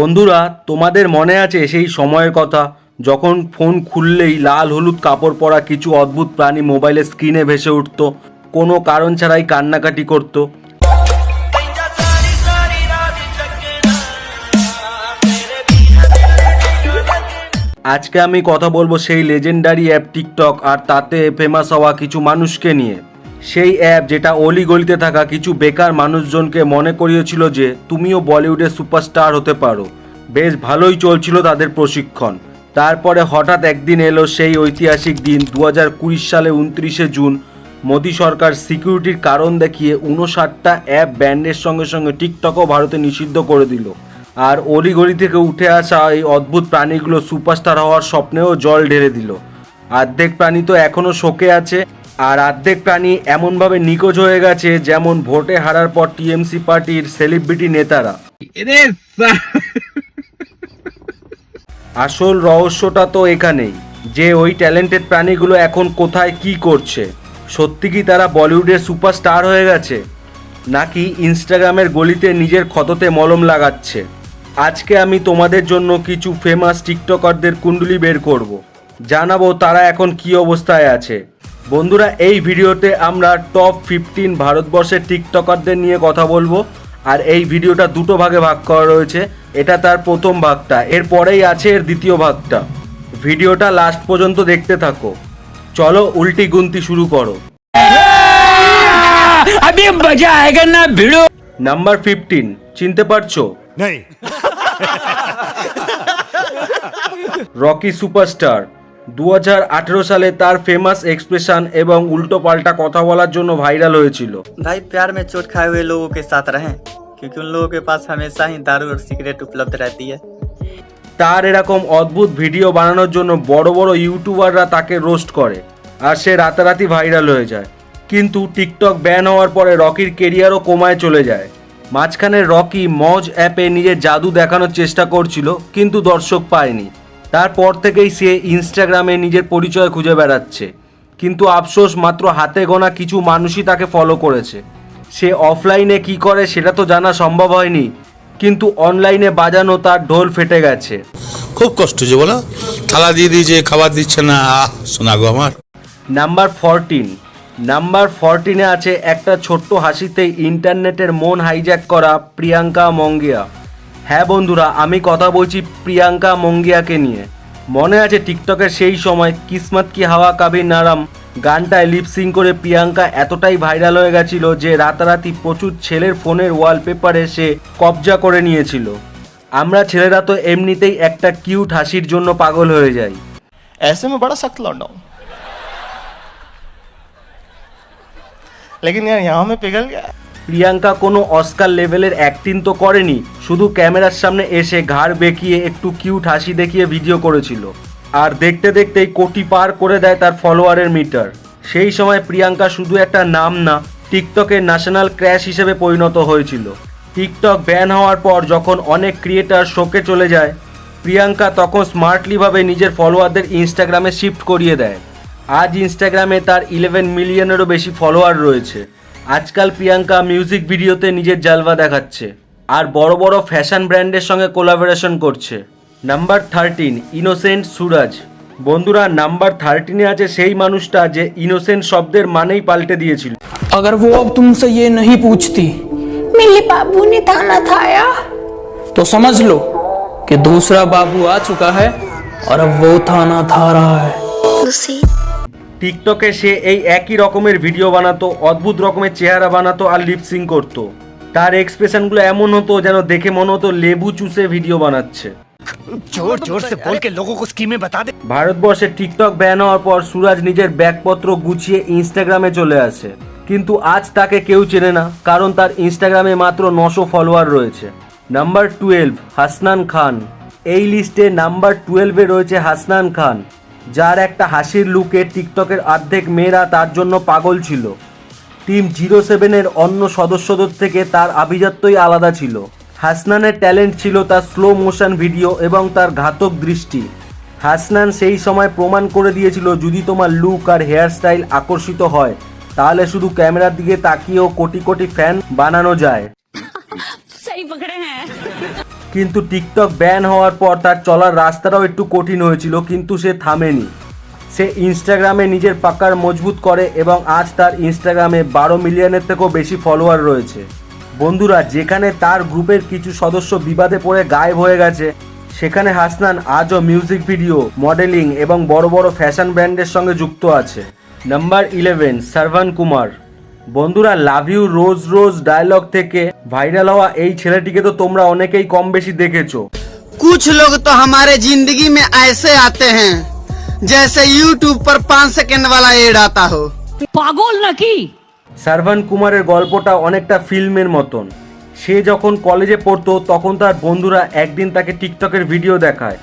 বন্ধুরা, তোমাদের মনে আছে সেই সময়ের কথা যখন ফোন খুললেই লাল হলুদ কাপড় পরা কিছু অদ্ভুত প্রাণী মোবাইলের স্ক্রিনে ভেসে উঠত, কোনো কারণ ছাড়াই কান্নাকাটি করত। আজকে আমি কথা বলবো সেই লেজেন্ডারি অ্যাপ টিকটক আর তাতে ফেমাস হওয়া কিছু মানুষকে নিয়ে। সেই অ্যাপ যেটা অলিগলিতে থাকা কিছু বেকার মানুষজনকে মনে করিয়েছিল যে তুমিও বলিউডের সুপারস্টার হতে পারো। বেশ ভালোই চলছিল তাদের প্রশিক্ষণ। তারপরে হঠাৎ একদিন এলো সেই ঐতিহাসিক দিন 2020 সালে 29শে জুন। মোদী সরকার সিকিউরিটির কারণ দেখিয়ে 59টা অ্যাপ ব্যান্ডের সঙ্গে সঙ্গে টিকটকও ভারতে নিষিদ্ধ করে দিল। আর অলিগলি থেকে উঠে আসা এই অদ্ভুত প্রাণীগুলো সুপারস্টার হওয়ার স্বপ্নেও জল ঢেলে দিল। অর্ধেক প্রাণী তো এখনও শোকে আছে, আর অর্ধেক প্রাণী এমনভাবে নিখোঁজ হয়ে গেছে যেমন ভোটে হারার পর টিএমসি পার্টির সেলিব্রিটি নেতারা। আসল রহস্যটা তো এখানেই যে ওই ট্যালেন্টেড প্রাণীগুলো এখন কোথায় কি করছে। সত্যি কি তারা বলিউডের সুপারস্টার হয়ে গেছে, নাকি ইনস্টাগ্রামের গলিতে নিজের ক্ষততে মলম লাগাচ্ছে? আজকে আমি তোমাদের জন্য কিছু ফেমাস টিকটকারদের কুণ্ডলি বের করব, জানাবো তারা এখন কি অবস্থায় আছে। বন্ধুরা, এই ভিডিওতে আমরা টপ 15 ভারতবর্ষের টিকটকারদের নিয়ে কথা বলবো। আর এই ভিডিওটা দুটো ভাগে ভাগ করা রয়েছে। এটা তার প্রথম ভাগটা, এরপরেই আছে এর দ্বিতীয় ভাগটা। ভিডিওটা লাস্ট পর্যন্ত দেখতে থাকো। চলো উল্টি গুনতি শুরু করো। अभी मजा आएगा ना भिड़ो। নাম্বার 15, চিনতে পারছো? नहीं। Rocky superstar. 2018 সালে তার ফেমাস এক্সপ্রেশন এবং উল্টো পাল্টা কথা বলার জন্য ভাইরাল হয়েছিল। भाई प्यार में चोट खाए हुए लोगों के साथ रहें, क्योंकि उन लोगों के पास हमेशा ही दारू और सिगरेट उपलब्ध रहती है। তার এরকম অদ্ভুত ভিডিও বানানোর জন্য বড় বড় ইউটিউবাররা তাকে রোস্ট করে, আর সে রাতারাতি ভাইরাল হয়ে যায়। কিন্তু টিকটক ব্যান হওয়ার পরে রকির কেরিয়ারও কমায় চলে যায়। মাঝখানে রকি মজ অ্যাপে নিজের জাদু দেখানোর চেষ্টা করছিল, কিন্তু দর্শক পায়নি। তারপর থেকেই সে ইনস্টাগ্রামে নিজের পরিচয় খুঁজে বেড়াচ্ছে। কিন্তু আফসোস, মাত্র হাতে গোনা কিছু মানুষই তাকে ফলো করেছে। সে অফলাইনে কি করে সেটা তো জানা সম্ভব হয়নি, কিন্তু অনলাইনে বাজানো তার ঢোল ফেটে গেছে। খুব কষ্ট যে বলো, থালা দিয়ে দিয়েছে, খাবার দিচ্ছে না। শোনা গো আমার। নাম্বার 14 আছে একটা ছোট্ট হাসিতেই ইন্টারনেটের মন হাইজ্যাক করা প্রিয়াঙ্কা মঙ্গিয়া। হ্যাঁ বন্ধুরা, আমি কথা বলছি প্রিয়াঙ্কা মঙ্গিয়াকে নিয়ে। মনে আছে টিকটকের সেই সময় কিসমত কি হাওয়া কাভি নারাম গানটায় লিপসিং করে প্রিয়াঙ্কা এতটাই ভাইরাল হয়ে গেছিল যে রাতারাতি প্রচুর ছেলের ফোনের ওয়ালপেপারে সে কবজা করে নিয়েছিল। আমরা ছেলেরা তো এমনিতেই একটা কিউট হাসির জন্য পাগল হয়ে যাই। ऐसे में बड़ा सख्त लौंडा हूं, लेकिन यार यहाँ में पिघल गया। প্রিয়াঙ্কা কোনো অস্কার লেভেলের অ্যাক্টিং তো করেনি, শুধু ক্যামেরার সামনে এসে ঘাড় বেঁকিয়ে একটু কিউট হাসি দেখিয়ে ভিডিও করেছিল। আর দেখতে দেখতেই কোটি পার করে দেয় তার ফলোয়ারের মিটার। সেই সময় প্রিয়াঙ্কা শুধু একটা নাম না, টিকটকের ন্যাশনাল ক্র্যাশ হিসেবে পরিণত হয়েছিল। টিকটক ব্যান হওয়ার পর যখন অনেক ক্রিয়েটার শোকে চলে যায়, প্রিয়াঙ্কা তখন স্মার্টলিভাবে নিজের ফলোয়ারদের ইনস্টাগ্রামে শিফট করিয়ে দেয়। আজ ইনস্টাগ্রামে তার 11 মিলিয়নেরও বেশি ফলোয়ার রয়েছে। আজকাল প্রিয়াঙ্কা মিউজিক ভিডিওতে নিজের জালওয়া দেখাচ্ছে আর বড় বড় ফ্যাশন ব্র্যান্ডের সঙ্গে কোলাবোরেশন করছে। নাম্বার 13, ইনোসেন্ট সুরাজ। বন্ধুরা, নাম্বার 13 আছে সেই মানুষটা যে ইনোসেন্ট শব্দের মানেই পাল্টে দিয়েছিল। अगर वो अब तुमसे ये नहीं पूछती मेरे बाबू ने खाना खाया, तो समझ लो कि दूसरा बाबू आ चुका है और अब वो थाना था रहा है। টিকটকে সে এই একই রকমের ভিডিও বানাতো, অদ্ভুত রকমের চেহারা বানাতো আর লিপসিং করতো। তার এক্সপ্রেশনগুলো এমন হতো যেন দেখে মনে হতো লেবু চুষে ভিডিও বানাচ্ছে। जोर जोर से बोल के लोगों को स्कीमें बता दे। ভারতবর্ষে টিকটক ব্যান হওয়ার পর সুরাজ নিজের ব্যাগপত্র গুছিয়ে ইনস্টাগ্রামে চলে আসে। কিন্তু আজ তাকে কেউ চেনে না, কারণ তার ইনস্টাগ্রামে মাত্র 900 ফলোয়ার রয়েছে। নাম্বার 12, হাসনান খান। এই লিস্টে নাম্বার 12-এ রয়েছে হাসনান খান, যার একটা হাসির লুকে টিকটকের অর্ধেক মেয়েরা তার জন্য পাগল ছিল। টিম 07-এর অন্য সদস্যদের থেকে তার আভিজাত্যই আলাদা ছিল। হাসনানের ট্যালেন্ট ছিল তার স্লো মোশন ভিডিও এবং তার ঘাতক দৃষ্টি। হাসনান সেই সময় প্রমাণ করে দিয়েছিল যদি তোমার লুক আর হেয়ার স্টাইল আকর্ষিত হয়, তাহলে শুধু ক্যামেরার দিকে তাকিয়েও কোটি কোটি ফ্যান বানানো যায়। सही पकड़े हैं। কিন্তু টিকটক ব্যান হওয়ার পর তার চলার রাস্তাটাও একটু কঠিন হয়েছিল, কিন্তু সে থামেনি। সে ইনস্টাগ্রামে নিজের পাকার মজবুত করে এবং আজ তার ইনস্টাগ্রামে 12 মিলিয়নের থেকেও বেশি ফলোয়ার রয়েছে। বন্ধুরা, যেখানে তার গ্রুপের কিছু সদস্য বিবাদে পড়ে গায়েব হয়ে গেছে, সেখানে হাসনান আজও মিউজিক ভিডিও, মডেলিং এবং বড় বড় ফ্যাশন ব্র্যান্ডের সঙ্গে যুক্ত আছে। নাম্বার 11, শ্রাবণ কুমার। বন্ধুরা, লাভ ইউ রোজ রোজ ডায়লগ থেকে ভাইরাল হওয়া এই ছেলেটিকে তো তোমরা অনেকেই কম বেশি দেখেছো। कुछ लोग तो हमारे जिंदगी में ऐसे आते हैं जैसे यूट्यूब पर 5 सेकंड वाला एड आता हो। पागल ना की শ্রাবণ কুমারের গল্পটা অনেকটা ফিল্মের মতন। সে যখন কলেজে পড়তো তখন তার বন্ধুরা একদিন তাকে টিকটকের ভিডিও দেখায়,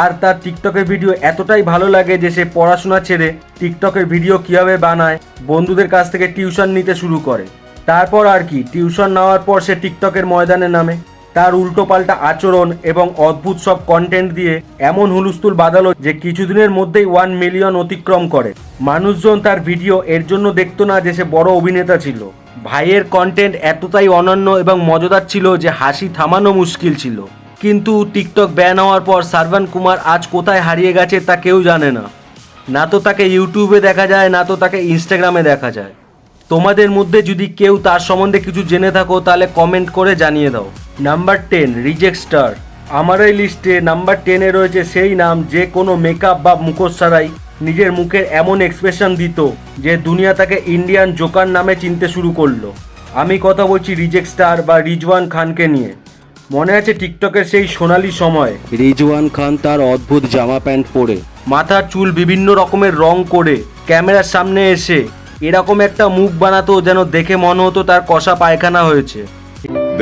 আর তার টিকটকের ভিডিও এতটাই ভালো লাগে যে সে পড়াশোনা ছেড়ে টিকটকের ভিডিও কীভাবে বানায় বন্ধুদের কাছ থেকে টিউশন নিতে শুরু করে। তারপর আর কি, টিউশন নেওয়ার পর সে টিকটকের ময়দানে নামে। তার উল্টোপাল্টা আচরণ এবং অদ্ভুত সব কন্টেন্ট দিয়ে এমন হুলস্থুল বাঁধালো যে কিছুদিনের মধ্যেই 1 মিলিয়ন অতিক্রম করে। মানুষজন তার ভিডিও এর জন্য দেখতো না যে সে বড় অভিনেতা ছিল। ভাইয়ের কন্টেন্ট এতটাই অনন্য এবং মজাদার ছিল যে হাসি থামানো মুশকিল ছিল। কিন্তু টিকটক ব্যান হওয়ার পর শ্রাবণ কুমার আজ কোথায় হারিয়ে গেছে তা কেউ জানে না। না তো তাকে ইউটিউবে দেখা যায়, না তো তাকে ইনস্টাগ্রামে দেখা যায়। তোমাদের মধ্যে যদি কেউ তার সম্বন্ধে কিছু জেনে থাকো তাহলে কমেন্ট করে জানিয়ে দাও। Number 10, reject star. আমার এই লিস্টে নাম্বার 10-এ রয়েছে সেই নাম যে কোনো মেকআপ বা মুখোশ ছাড়াই নিজের মুখের এমন এক্সপ্রেশন দিত যে দুনিয়া তাকে ইন্ডিয়ান জোকার নামে চিনতে শুরু করলো। আমি কথা বলছি রিজেক্ট স্টার বা রিজওয়ান খানকে নিয়ে। মনে আছে টিকটকের সেই সোনালি সময় রিজওয়ান খান তার অদ্ভুত জামা প্যান্ট পরে, মাথার চুল বিভিন্ন রকমের রং করে ক্যামেরার সামনে এসে এরকম একটা মুখ বানাতো যেন দেখে মনে হতো তার কষা পায়খানা হয়েছে।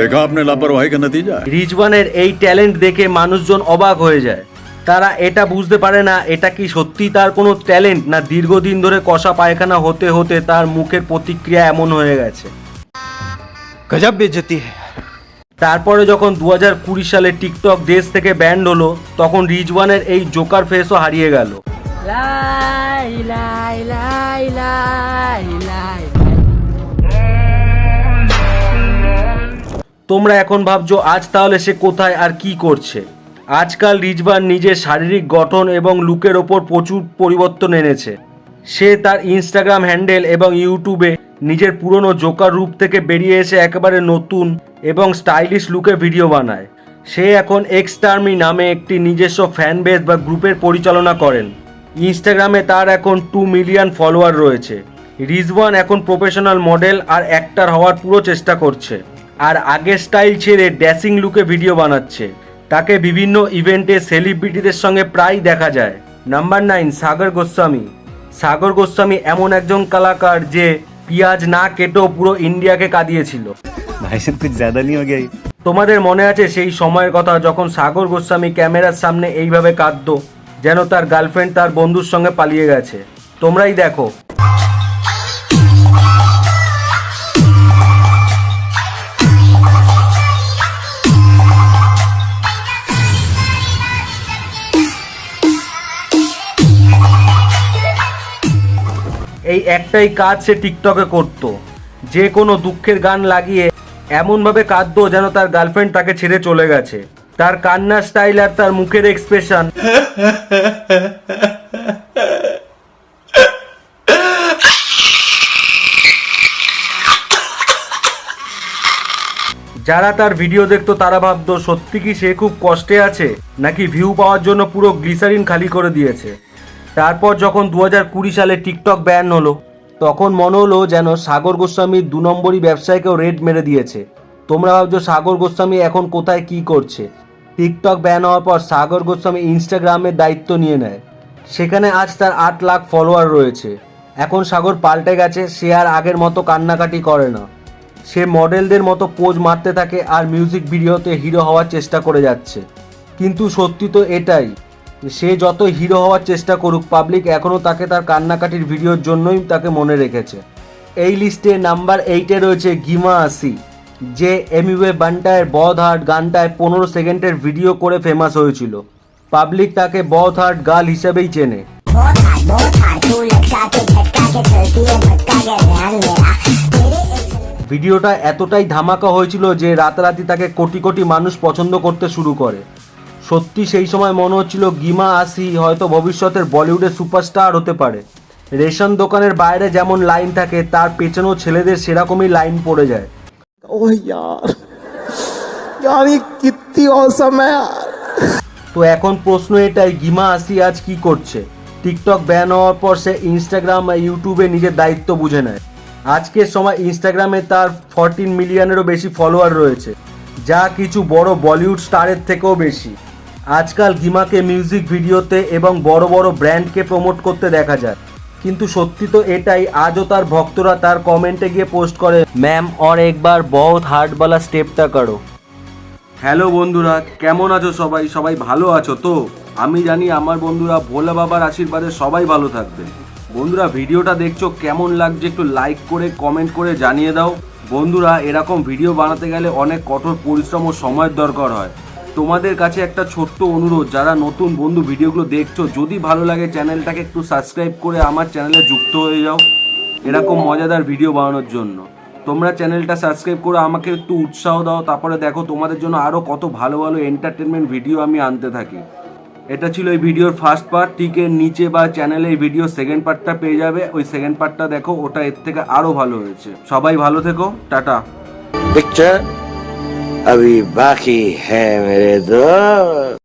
देखा आपने लापरवाही का नतीजा। রিজওয়ানের এই ট্যালেন্ট দেখে মানুষজন অবাক হয়ে যায়। তারা এটা বুঝতে পারে না এটা কি সত্যি তার কোনো ট্যালেন্ট, না দীর্ঘদিন ধরে কষা পায়খানা হতে হতে তার মুখের প্রতিক্রিয়া এমন হয়ে গেছে। गजब बेइज्जती है। তারপরে যখন 2020 সালে টিকটক দেশ থেকে ব্যান্ড হলো তখন রিজওয়ানের এই জোকার ফেসও হারিয়ে গেল। তোমরা এখন ভাবছো আজ তাহলে সে কোথায় আর কি করছে। আজকাল রিজওয়ান নিজের শারীরিক গঠন এবং লুকের ওপর প্রচুর পরিবর্তন এনেছে। সে তার ইনস্টাগ্রাম হ্যান্ডেল এবং ইউটিউবে নিজের পুরনো জোকার রূপ থেকে বেরিয়ে এসে একেবারে নতুন এবং স্টাইলিশ লুকে ভিডিও বানায়। সে এখন এক্সটার্মি নামে একটি নিজস্ব ফ্যান বেস বা গ্রুপের পরিচালনা করেন। ইনস্টাগ্রামে তার এখন 2 মিলিয়ন ফলোয়ার রয়েছে। রিজওয়ান এখন প্রফেশনাল মডেল আর অ্যাক্টর হওয়ার পুরো চেষ্টা করছে, আর আগের স্টাইল ছেড়ে ড্যাসিং লুকে ভিডিও বানাচ্ছে। তাকে বিভিন্ন ইভেন্টে সেলিব্রিটিদের সঙ্গে প্রায় দেখা যায়। নাম্বার 9, সাগর গোস্বামী। সাগর গোস্বামী এমন একজন কলাকার যে পেঁয়াজ না কেটেও পুরো ইন্ডিয়াকে কাঁদিয়েছিল। भाई साहब कुछ ज्यादा नहीं हो गया? তোমাদের মনে আছে সেই সময়ের কথা যখন সাগর গোস্বামী ক্যামেরার সামনে এইভাবে কাঁদতো যেন তার গার্লফ্রেন্ড তার বন্ধুর সঙ্গে পালিয়ে গেছে। তোমরাই দেখো। এই একটাই কাজ সে টিকটকে করত, যে কোনো দুঃখের গান লাগিয়ে এমনভাবে কাঁদতো যেন তার গার্লফ্রেন্ড তাকে ছেড়ে চলে গেছে। তার কান্নার স্টাইল আর তার মুখের এক্সপ্রেশন যারা তার ভিডিও দেখতো তারা ভাবতো সত্যি কি সে খুব কষ্টে আছে নাকি ভিউ পাওয়ার জন্য পুরো গ্লিসারিন খালি করে দিয়েছে। তারপর যখন 2020 সালে টিকটক ব্যান হলো তখন মনে হলো যেন সাগর গোস্বামীর 2 নম্বরই ব্যবসায়কেও রেড মেরে দিয়েছে। তোমরা ভাবছো সাগর গোস্বামী এখন কোথায় কি করছে। টিকটক ব্যান হওয়ার পর সাগর গোস্বামী ইনস্টাগ্রামের দায়িত্ব নিয়ে নেয়। সেখানে আজ তার 8 লাখ ফলোয়ার রয়েছে। এখন সাগর পাল্টে গেছে, সে আর আগের মতো কান্নাকাটি করে না। সে মডেলদের মতো পোজ মারতে থাকে আর মিউজিক ভিডিওতে হিরো হওয়ার চেষ্টা করে যাচ্ছে। কিন্তু সত্যি তো এটাই, সে যত হিরো হওয়ার চেষ্টা করুক পাবলিক এখনও তাকে তার কান্নাকাটির ভিডিওর জন্যই তাকে মনে রেখেছে। এই লিস্টে নাম্বার 8-এ রয়েছে গিমা আসি, যে এমইওয়ে বান্টায়ের বধ হার্ট গানটায় 15 সেকেন্ডের ভিডিও করে ফেমাস হয়েছিল। পাবলিক তাকে বধ হার্ট গার্ল হিসেবেই চেনে। ভিডিওটা এতটাই ধামাকা হয়েছিল যে রাতারাতি তাকে কোটি কোটি মানুষ পছন্দ করতে শুরু করে। সত্যি সেই সময় মনে হচ্ছিল গিমা আসি হয়তো ভবিষ্যতের বলিউডের সুপারস্টার হতে পারে। রেশন দোকানের বাইরে যেমন লাইন থাকে তার পেছনেও ছেলেদের সেরকমই লাইন পড়ে যায়। ओह यार यार ये कितनी औसम है यार। তো এখন প্রশ্ন এটাই, গিমা আসি আজ কি করছে? টিকটক ব্যান হওয়ার পর সে ইনস্টাগ্রাম আর ইউটিউবে নিজের দায়িত্ব বুঝে নেয়। আজকের সময় ইনস্টাগ্রামে তার 14 মিলিয়নেরও বেশি ফলোয়ার রয়েছে, যা কিছু বড় বলিউড স্টারের থেকেও বেশি। আজকাল গিমাকে মিউজিক ভিডিওতে এবং বড় বড় ব্র্যান্ডকে প্রমোট করতে দেখা যায়। কিন্তু সত্যি তো এটাই, আজও তার ভক্তরা তার কমেন্টে গিয়ে পোস্ট করে, ম্যাম और एक बार बहुत हार्ड वाला স্টেপটা করো। হ্যালো বন্ধুরা, কেমন আছো সবাই? সবাই ভালো আছো তো? আমি জানি আমার বন্ধুরা ভোলা বাবার আশীর্বাদে সবাই ভালো থাকবে। বন্ধুরা, ভিডিওটা দেখছো কেমন লাগছে একটু লাইক করে কমেন্ট করে জানিয়ে দাও। বন্ধুরা, এরকম ভিডিও বানাতে গেলে অনেক কঠোর পরিশ্রম ও সময়ের দরকার হয়। তোমাদের কাছে একটা ছোট্ট অনুরোধ, যারা নতুন বন্ধু ভিডিওগুলো দেখছো, যদি ভালো লাগে চ্যানেলটাকে একটু সাবস্ক্রাইব করে আমার চ্যানেলে যুক্ত হয়ে যাও এরকম মজাদার ভিডিও বানানোর জন্য। তোমরা চ্যানেলটা সাবস্ক্রাইব করে আমাকে একটু উৎসাহ দাও, তারপরে দেখো তোমাদের জন্য আরও কত ভালো ভালো এন্টারটেনমেন্ট ভিডিও আমি আনতে থাকি। এটা ছিল এই ভিডিওর ফার্স্ট পার্ট। ঠিক এর নিচে বা চ্যানেলে এই ভিডিওর সেকেন্ড পার্টটা পেয়ে যাবে। ওই সেকেন্ড পার্টটা দেখো, ওটা এর থেকে আরও ভালো হয়েছে। সবাই ভালো থেকো, টাটা। पिक्चर अभी बाकी है मेरे दोस्त।